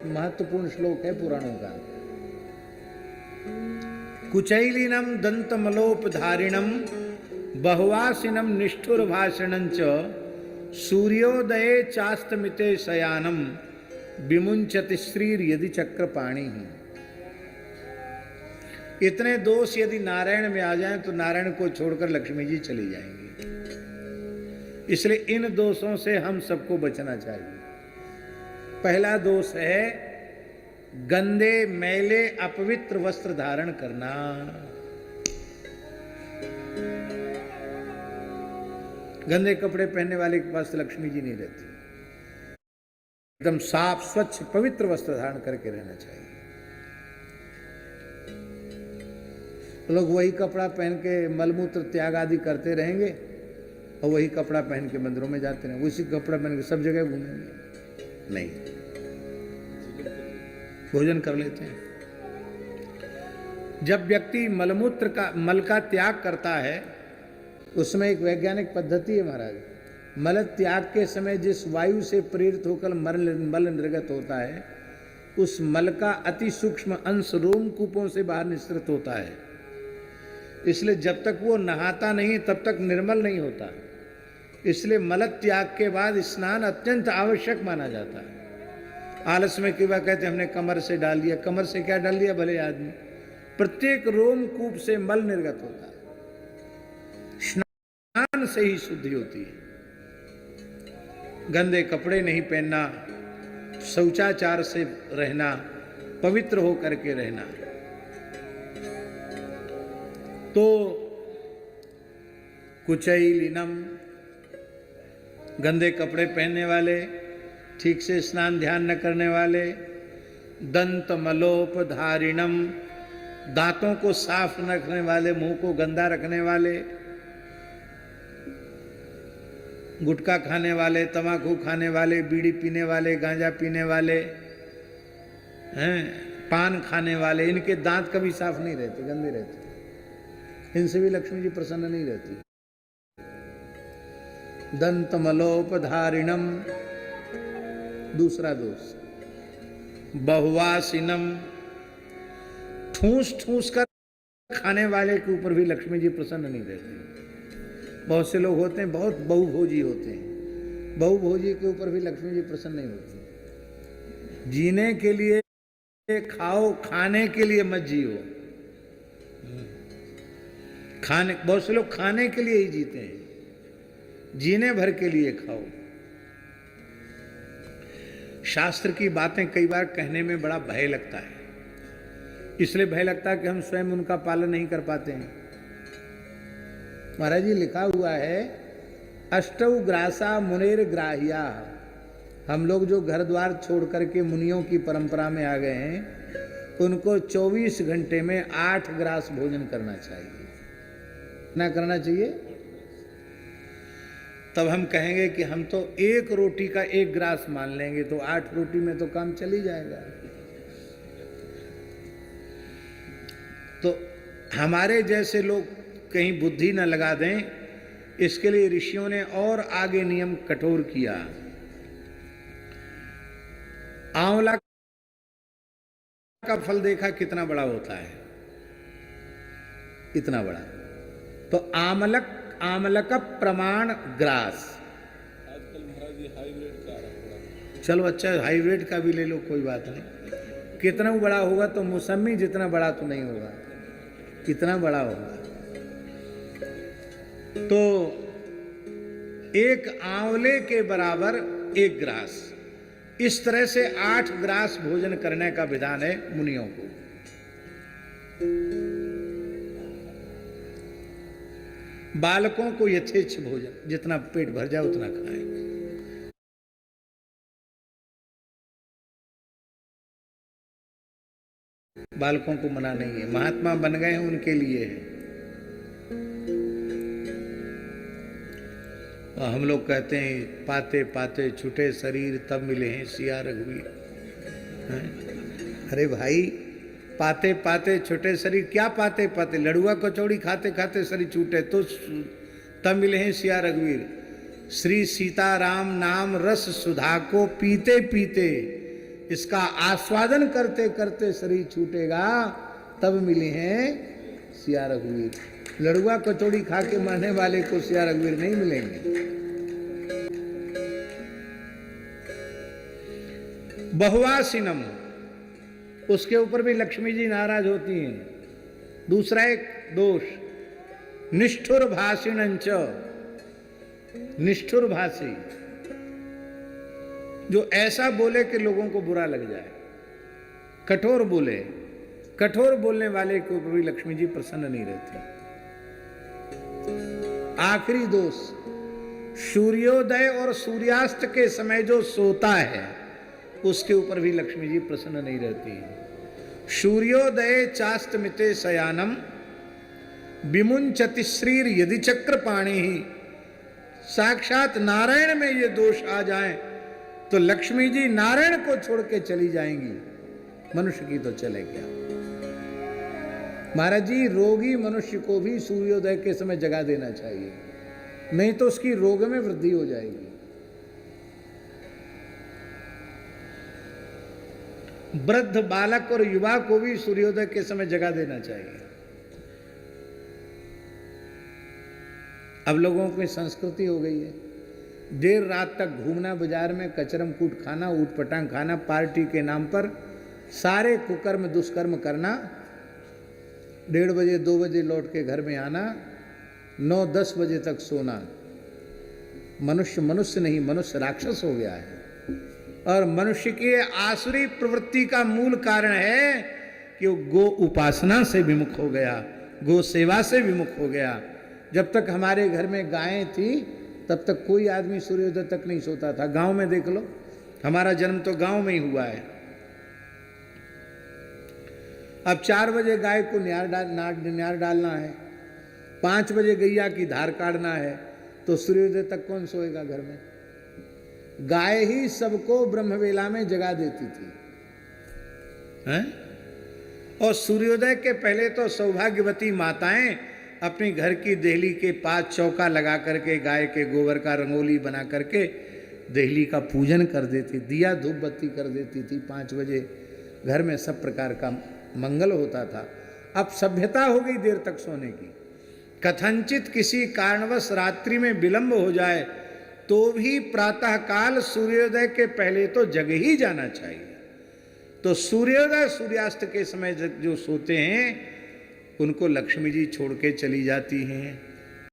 महत्वपूर्ण श्लोक है पुराणों का। कुचैलिनम दंतमलोपधारिणम बहुवासिनम निष्ठुर भाषणंच सूर्योदये चास्तमिते शयानम विमुंचति श्रीर यदि चक्रपाणि। इतने दोष यदि नारायण में आ जाएं तो नारायण को छोड़कर लक्ष्मी जी चली जाएंगी। इसलिए इन दोषों से हम सबको बचना चाहिए। पहला दोष है गंदे मैले अपवित्र वस्त्र धारण करना। गंदे कपड़े पहनने वाले के पास लक्ष्मी जी नहीं रहती। एकदम साफ स्वच्छ पवित्र वस्त्र धारण करके रहना चाहिए। लोग वही कपड़ा पहन के मलमूत्र त्याग आदि करते रहेंगे और वही कपड़ा पहन के मंदिरों में जाते रहेंगे, उसी कपड़ा पहन के सब जगह घूमेंगे। नहीं, भोजन कर लेते हैं। जब व्यक्ति मल का त्याग करता है, उसमें एक वैज्ञानिक पद्धति है महाराज। मल त्याग के समय जिस वायु से प्रेरित होकर मल निर्गत होता है, उस मल का अति सूक्ष्म अंश रोमकूपों से बाहर निस्सृत होता है। इसलिए जब तक वो नहाता नहीं तब तक निर्मल नहीं होता। इसलिए मल त्याग के बाद स्नान अत्यंत आवश्यक माना जाता है। आलस में कई बार कहते हैं हमने कमर से डाल दिया। कमर से क्या डाल दिया भले आदमी? प्रत्येक रोमकूप से मल निर्गत होता है। स्नान से ही शुद्धि होती है। गंदे कपड़े नहीं पहनना, शौचाचार से रहना, पवित्र हो करके रहना। तो कुचैलिनम, गंदे कपड़े पहनने वाले, ठीक से स्नान ध्यान न करने वाले, दंत मलोपधारिणम, दांतों को साफ न रखने वाले, मुंह को गंदा रखने वाले, गुटखा खाने वाले, तंबाकू खाने वाले, बीड़ी पीने वाले, गांजा पीने वाले हैं, पान खाने वाले, इनके दांत कभी साफ नहीं रहते, गंदे रहते। इनसे भी लक्ष्मी जी प्रसन्न नहीं रहती। दंतमलोपधारिणम। दूसरा दोष बहुवासिनम, ठूस ठूस कर खाने वाले के ऊपर भी लक्ष्मी जी प्रसन्न नहीं रहती। बहुत से लोग होते हैं बहुत बहुभोजी होते हैं, बहुभोजी के ऊपर भी लक्ष्मी जी प्रसन्न नहीं होती। जीने के लिए खाओ, खाने के लिए मत जियो। खाने, बहुत से लोग खाने के लिए ही जीते हैं, जीने भर के लिए खाओ। शास्त्र की बातें कई बार कहने में बड़ा भय लगता है। इसलिए भय लगता है कि हम स्वयं उनका पालन नहीं कर पाते हैं। महाराज जी लिखा हुआ है, अष्टौ ग्रासा मुनेर ग्राह्या। हम लोग जो घर द्वार छोड़ करके मुनियों की परंपरा में आ गए हैं, उनको 24 घंटे में 8 ग्रास भोजन करना चाहिए। ना करना चाहिए? तब हम कहेंगे कि हम तो एक रोटी का 1 ग्रास मान लेंगे, तो 8 रोटी में तो काम चल ही जाएगा। तो हमारे जैसे लोग कहीं बुद्धि न लगा दें, इसके लिए ऋषियों ने और आगे नियम कठोर किया। आंवला का फल देखा कितना बड़ा होता है, इतना बड़ा। तो आमलक प्रमाण ग्रास। आजकल महाराज जी हाइब्रिड का आ रहा है। चलो अच्छा, हाइब्रिड का भी ले लो, कोई बात नहीं। कितना बड़ा होगा तो मौसमी जितना बड़ा तो नहीं होगा, कितना बड़ा होगा। तो एक आंवले के बराबर 1 ग्रास। इस तरह से 8 ग्रास भोजन करने का विधान है मुनियों को। बालकों को यथेच्छ भोजन, जितना पेट भर जाए उतना खाएं। बालकों को मना नहीं है, महात्मा बन गए हैं उनके लिए है। और हम लोग कहते हैं पाते पाते छूटे शरीर तब मिले हैं सिया रघुवीर। अरे भाई, पाते पाते छूटे शरीर, क्या पाते पाते? लड़ुआ कचौड़ी खाते खाते शरीर छूटे तो तब मिले हैं सिया रघुवीर। श्री सीताराम नाम रस सुधा को पीते पीते इसका आस्वादन करते करते शरीर छूटेगा, तब मिले हैं सिया रघुवीर। लड़ुआ कचौड़ी खा के मरने वाले को सिया रघुवीर नहीं मिलेंगे। बहुवासिनम, उसके ऊपर भी लक्ष्मी जी नाराज होती हैं। दूसरा एक दोष, निष्ठुर भाषिणंच, निष्ठुर भाषी, जो ऐसा बोले कि लोगों को बुरा लग जाए, कठोर बोले, कठोर बोलने वाले के ऊपर भी लक्ष्मी जी प्रसन्न नहीं रहती। आखिरी दोष, सूर्योदय और सूर्यास्त के समय जो सोता है उसके ऊपर भी लक्ष्मी जी प्रसन्न नहीं रहती है। सूर्योदय चास्तमिते शयानम विमुंचति श्रीर यदि चक्र पाणी ही, साक्षात नारायण में ये दोष आ जाए तो लक्ष्मी जी नारायण को छोड़ के चली जाएंगी, मनुष्य की तो चले क्या। महाराज जी, रोगी मनुष्य को भी सूर्योदय के समय जगा देना चाहिए, नहीं तो उसकी रोग में वृद्धि हो जाएगी। वृद्ध बालक और युवा को भी सूर्योदय के समय जगा देना चाहिए। अब लोगों की संस्कृति हो गई है, देर रात तक घूमना, बाजार में कचरम कूट खाना, ऊट पटांग खाना, पार्टी के नाम पर सारे कुकर्म दुष्कर्म करना, 1:30 बजे 2 बजे लौट के घर में आना, 9-10 बजे तक सोना। मनुष्य मनुष्य नहीं, मनुष्य राक्षस हो गया है। और मनुष्य की आसुरी प्रवृत्ति का मूल कारण है कि वो गो उपासना से विमुख हो गया, गो सेवा से विमुख हो गया। जब तक हमारे घर में गायें थी तब तक कोई आदमी सूर्योदय तक नहीं सोता था। गांव में देख लो, हमारा जन्म तो गांव में ही हुआ है। अब 4 बजे गाय को न्यार डालना है, 5 बजे गैया की धार काटना है, तो सूर्योदय तक कौन सोएगा घर में। गाय ही सबको ब्रह्मवेला में जगा देती थी, हैं? और सूर्योदय के पहले तो सौभाग्यवती माताएं अपनी घर की देहली के पास चौका लगा करके गाय के गोबर का रंगोली बना करके देहली का पूजन कर देती, दिया धूप बत्ती कर देती थी। 5 बजे घर में सब प्रकार का मंगल होता था। अब सभ्यता हो गई देर तक सोने की। कथनचित किसी कारणवश रात्रि में विलंब हो जाए तो भी प्रातःकाल सूर्योदय के पहले तो जग ही जाना चाहिए। तो सूर्योदय सूर्यास्त के समय जो सोते हैं उनको लक्ष्मी जी छोड़ के चली जाती हैं।